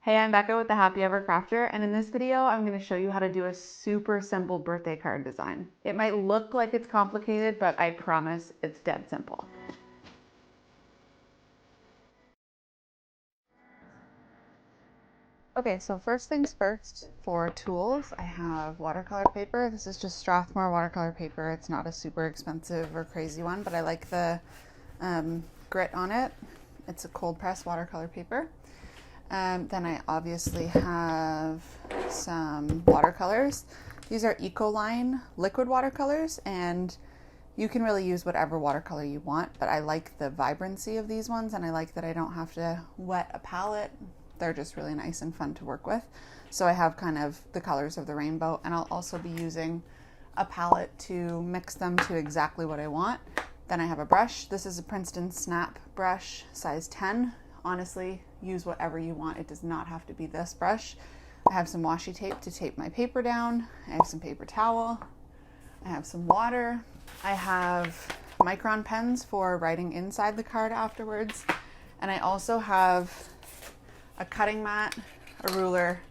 Hey, I'm Becca with the Happy Ever Crafter, and in this video, I'm going to show you how to do a super simple birthday card design. It might look like it's complicated, but I promise it's dead simple. Okay, so first things first, for tools, I have watercolor paper. This is just Strathmore watercolor paper. It's not a super expensive or crazy one, but I like the grit on it. It's a cold press watercolor paper. Then I obviously have some watercolors. These are Ecoline liquid watercolors, and you can really use whatever watercolor you want, but I like the vibrancy of these ones, and I like that I don't have to wet a palette. They're just really nice and fun to work with. So I have kind of the colors of the rainbow, and I'll also be using a palette to mix them to exactly what I want. Then I have a brush. This is a Princeton Snap brush, size 10. Honestly, use whatever you want. It does not have to be this brush. I have some washi tape to tape my paper down. I have some paper towel. I have some water. I have Micron pens for writing inside the card afterwards. And I also have a cutting mat, a ruler,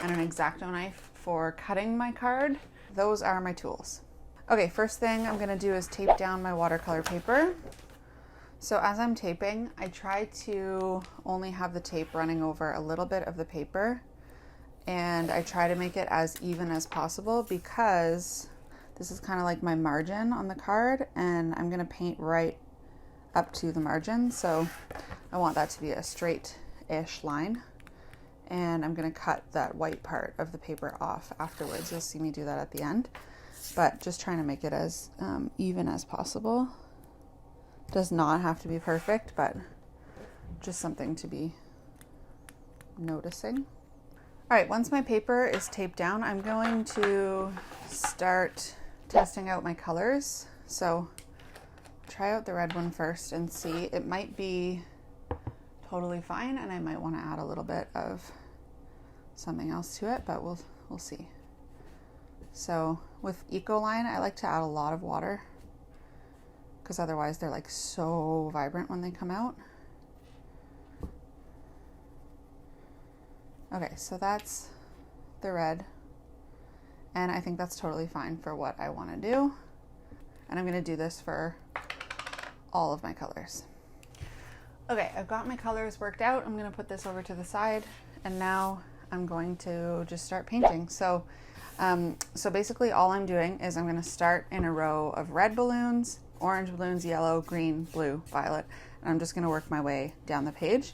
and an X-Acto knife for cutting my card. Those are my tools. Okay, first thing I'm gonna do is tape down my watercolor paper. So as I'm taping, I try to only have the tape running over a little bit of the paper, and I try to make it as even as possible because this is kind of like my margin on the card, and I'm going to paint right up to the margin. So I want that to be a straight-ish line, and I'm going to cut that white part of the paper off afterwards. You'll see me do that at the end, but just trying to make it as even as possible. Does not have to be perfect, but just something to be noticing. All right, once my paper is taped down, I'm going to start testing out my colors. So try out the red one first and see. It might be totally fine, and I might want to add a little bit of something else to it, but we'll see. So with Ecoline, I like to add a lot of water, because otherwise they're like so vibrant when they come out. Okay, so that's the red, and I think that's totally fine for what I want to do. And I'm going to do this for all of my colors. Okay, I've got my colors worked out. I'm going to put this over to the side, and now I'm going to just start painting. So basically all I'm doing is I'm going to start in a row of red balloons, orange balloons, yellow, green, blue, violet, and I'm just going to work my way down the page.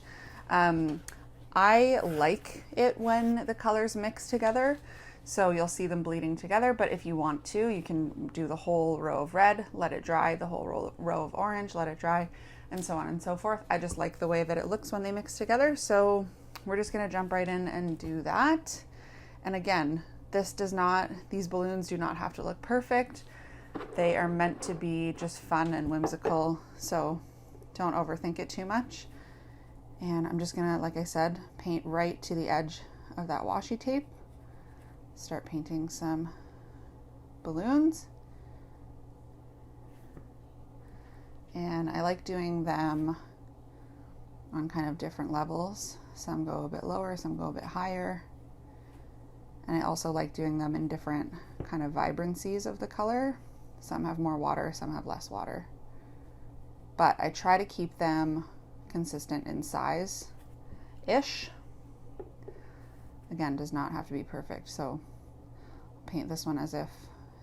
I like it when the colors mix together, so you'll see them bleeding together, but if you want to, you can do the whole row of red, let it dry, the whole row of orange, let it dry, and so on and so forth. I just like the way that it looks when they mix together, so we're just going to jump right in and do that. And again, these balloons do not have to look perfect. They are meant to be just fun and whimsical, so don't overthink it too much. And I'm just gonna, like I said, paint right to the edge of that washi tape. Start painting some balloons. And I like doing them on kind of different levels. Some go a bit lower, some go a bit higher. And I also like doing them in different kind of vibrancies of the color. Some have more water, some have less water. But I try to keep them consistent in size-ish. Again, does not have to be perfect, so I'll paint this one as if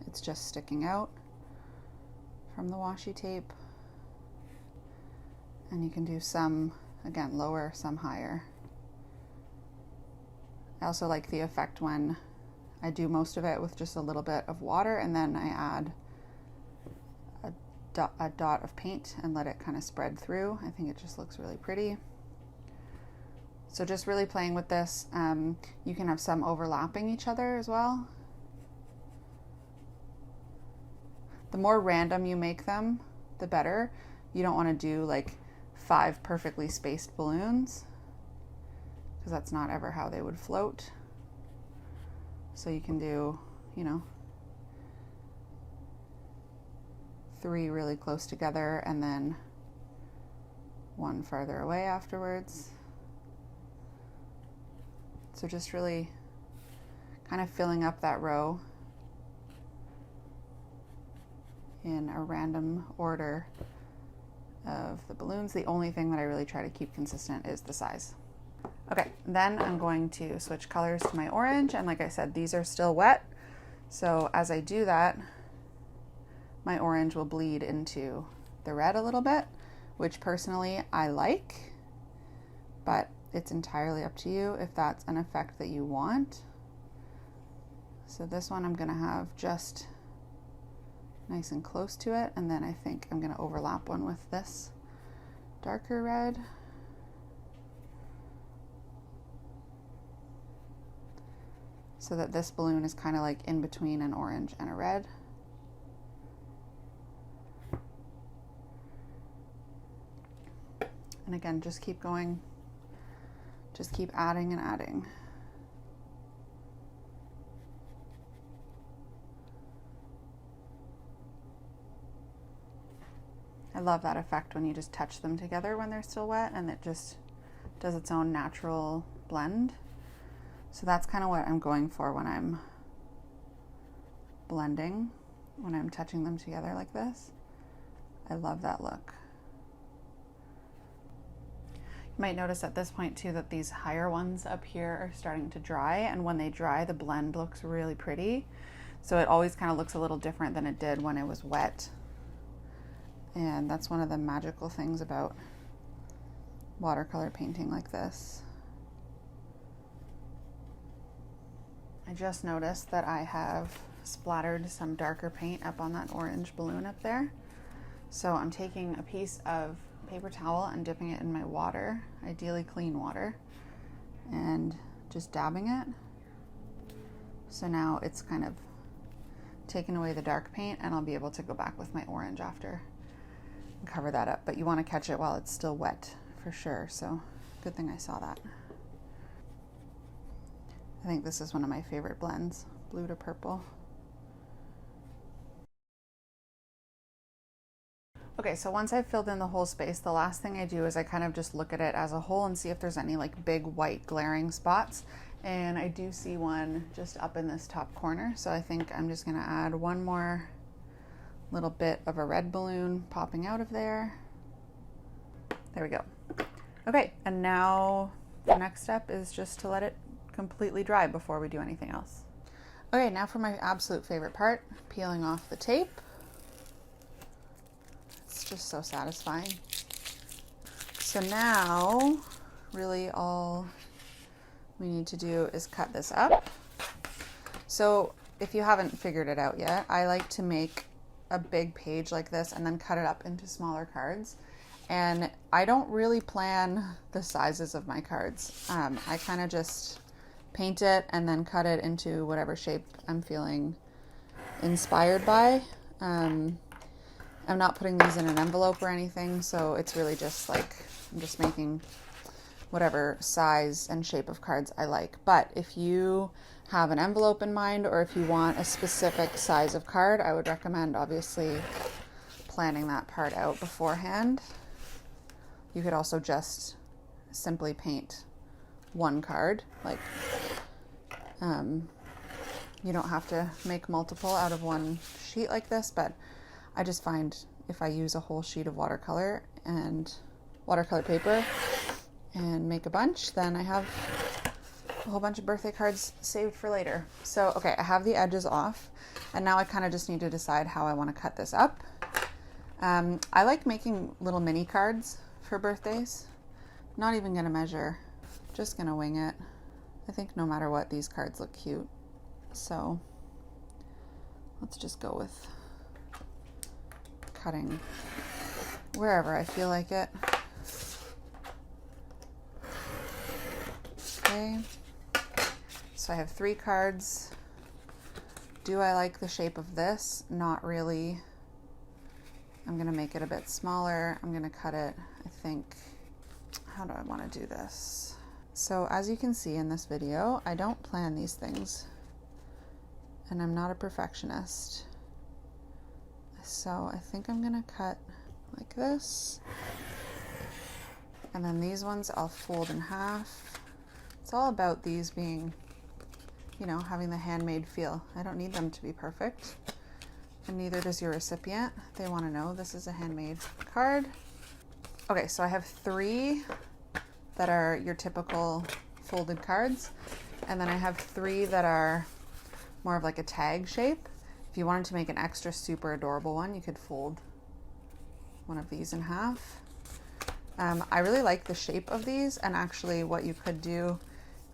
it's just sticking out from the washi tape. And you can do some, again, lower, some higher. I also like the effect when I do most of it with just a little bit of water, and then I add a dot of paint and let it kind of spread through. I think it just looks really pretty. So just really playing with this. You can have some overlapping each other as well. The more random you make them, the better. You don't want to do like 5 perfectly spaced balloons, because that's not ever how they would float. So you can do, 3 really close together and then 1 farther away afterwards. So just really kind of filling up that row in a random order of the balloons. The only thing that I really try to keep consistent is the size. Okay, then I'm going to switch colors to my orange, and like I said, these are still wet. So as I do that, my orange will bleed into the red a little bit, which personally I like, but it's entirely up to you if that's an effect that you want. So this one I'm gonna have just nice and close to it, and then I think I'm gonna overlap one with this darker red. So that this balloon is kind of like in between an orange and a red. And again, just keep going, just keep adding and adding. I love that effect when you just touch them together when they're still wet and it just does its own natural blend. So that's kind of what I'm going for when I'm blending, when I'm touching them together like this. I love that look. You might notice at this point too that these higher ones up here are starting to dry, and when they dry the blend looks really pretty. So it always kind of looks a little different than it did when it was wet. And that's one of the magical things about watercolor painting like this. I just noticed that I have splattered some darker paint up on that orange balloon up there. So I'm taking a piece of paper towel and dipping it in my water, ideally clean water, and just dabbing it. So now it's kind of taken away the dark paint, and I'll be able to go back with my orange after and cover that up. But you want to catch it while it's still wet for sure, so good thing I saw that. I think this is one of my favorite blends, blue to purple. Okay, so once I've filled in the whole space, the last thing I do is I kind of just look at it as a whole and see if there's any like big white glaring spots. And I do see one just up in this top corner. So I think I'm just gonna add one more little bit of a red balloon popping out of there. There we go. Okay, and now the next step is just to let it completely dry before we do anything else. Okay, now for my absolute favorite part, peeling off the tape. It's just so satisfying. So now, really all we need to do is cut this up. So if you haven't figured it out yet, I like to make a big page like this and then cut it up into smaller cards. And I don't really plan the sizes of my cards. I kind of just paint it and then cut it into whatever shape I'm feeling inspired by. I'm not putting these in an envelope or anything, so it's really just like I'm just making whatever size and shape of cards I like. But if you have an envelope in mind, or if you want a specific size of card, I would recommend obviously planning that part out beforehand. You could also just simply paint one card, like you don't have to make multiple out of one sheet like this, but I just find if I use a whole sheet of watercolor and watercolor paper and make a bunch, then I have a whole bunch of birthday cards saved for later. So, okay, I have the edges off, and now I kind of just need to decide how I want to cut this up. I like making little mini cards for birthdays. Not even going to measure, just going to wing it. I think no matter what, these cards look cute. So let's just go with cutting wherever I feel like it. Okay, so I have 3 cards. Do I like the shape of this? Not really. I'm gonna make it a bit smaller. I'm gonna cut it, I think, how do I wanna do this? So as you can see in this video, I don't plan these things, and I'm not a perfectionist. So I think I'm gonna cut like this. And then these ones I'll fold in half. It's all about these being, you know, having the handmade feel. I don't need them to be perfect, and neither does your recipient. They want to know this is a handmade card. Okay, so I have 3 that are your typical folded cards, and then I have 3 that are more of like a tag shape. If you wanted to make an extra super adorable one, you could fold one of these in half. I really like the shape of these, and actually what you could do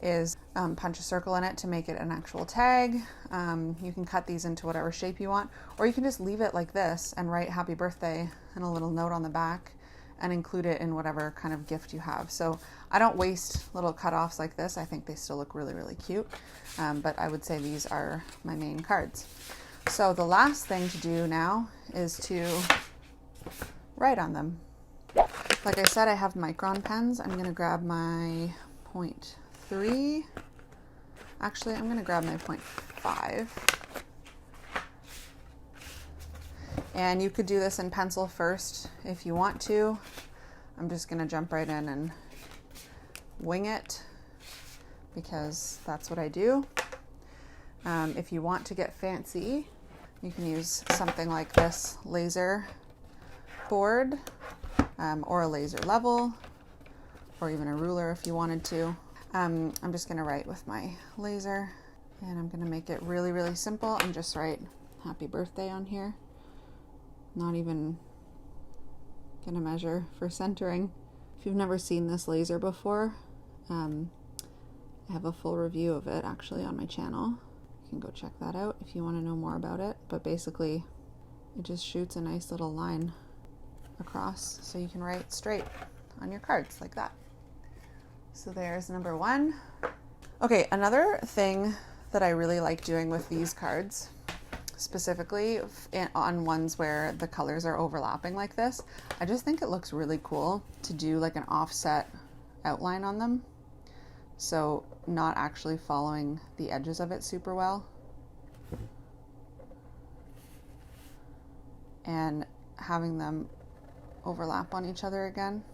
is punch a circle in it to make it an actual tag. You can cut these into whatever shape you want, or you can just leave it like this and write happy birthday and a little note on the back and include it in whatever kind of gift you have. So I don't waste little cut-offs like this. I think they still look really, really cute. But I would say these are my main cards. So the last thing to do now is to write on them. Like I said, I have Micron pens. I'm gonna grab my 0.3. Actually, I'm gonna grab my 0.5. And you could do this in pencil first if you want to. I'm just gonna jump right in and wing it because that's what I do. If you want to get fancy, you can use something like this laser board, or a laser level, or even a ruler if you wanted to. I'm just gonna write with my laser, and I'm gonna make it really, really simple and just write happy birthday on here. Not even gonna measure for centering. If you've never seen this laser before, I have a full review of it actually on my channel. You can go check that out if you want to know more about it. But basically, it just shoots a nice little line across so you can write straight on your cards like that. So there's number 1. Okay, another thing that I really like doing with these cards, specifically on ones where the colors are overlapping like this, I just think it looks really cool to do like an offset outline on them. So not actually following the edges of it super well. And having them overlap on each other again.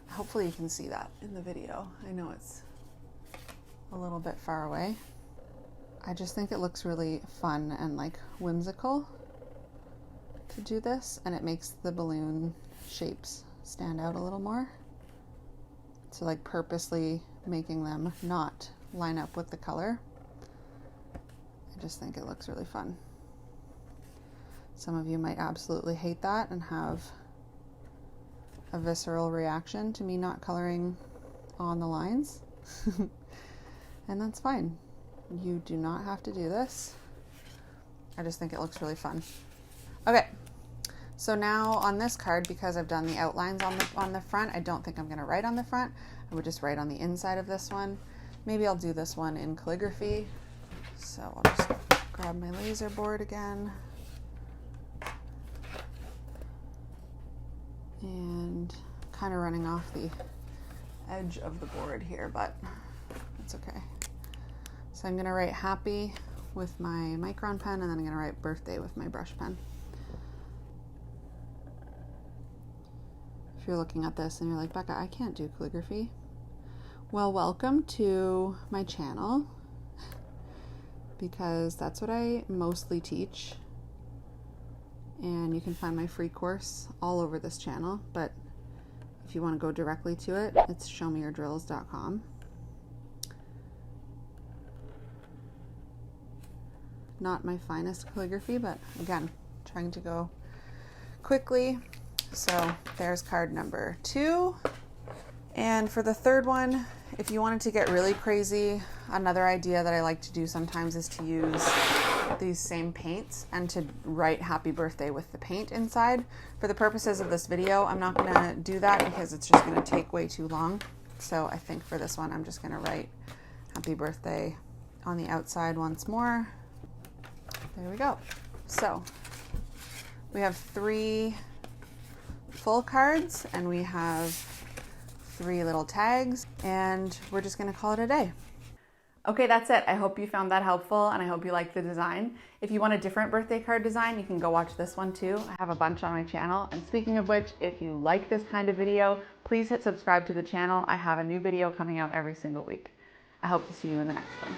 Hopefully you can see that in the video. I know it's a little bit far away. I just think it looks really fun and like whimsical to do this, and it makes the balloon shapes stand out a little more. So like purposely making them not line up with the color. I just think it looks really fun. Some of you might absolutely hate that and have a visceral reaction to me not coloring on the lines. And that's fine. You do not have to do this. I just think it looks really fun. Okay, so now on this card, because I've done the outlines on the front, I don't think I'm going to write on the front. I would just write on the inside of this one. Maybe I'll do this one in calligraphy. So I'll just grab my laser board again. And kind of running off the edge of the board here, but that's okay. So I'm going to write happy with my Micron pen, and then I'm going to write birthday with my brush pen. If you're looking at this and you're like, Becca, I can't do calligraphy. Well, welcome to my channel, because that's what I mostly teach. And you can find my free course all over this channel, but if you want to go directly to it, it's showmeyourdrills.com. Not my finest calligraphy, but again, trying to go quickly. So there's card number 2. And for the third one, if you wanted to get really crazy, another idea that I like to do sometimes is to use these same paints and to write happy birthday with the paint inside. For the purposes of this video, I'm not going to do that because it's just going to take way too long. So I think for this one, I'm just going to write happy birthday on the outside once more. There we go. So we have 3 full cards and we have 3 little tags, and we're just going to call it a day. Okay, that's it. I hope you found that helpful and I hope you liked the design. If you want a different birthday card design, you can go watch this one too. I have a bunch on my channel. And speaking of which, if you like this kind of video, please hit subscribe to the channel. I have a new video coming out every single week. I hope to see you in the next one.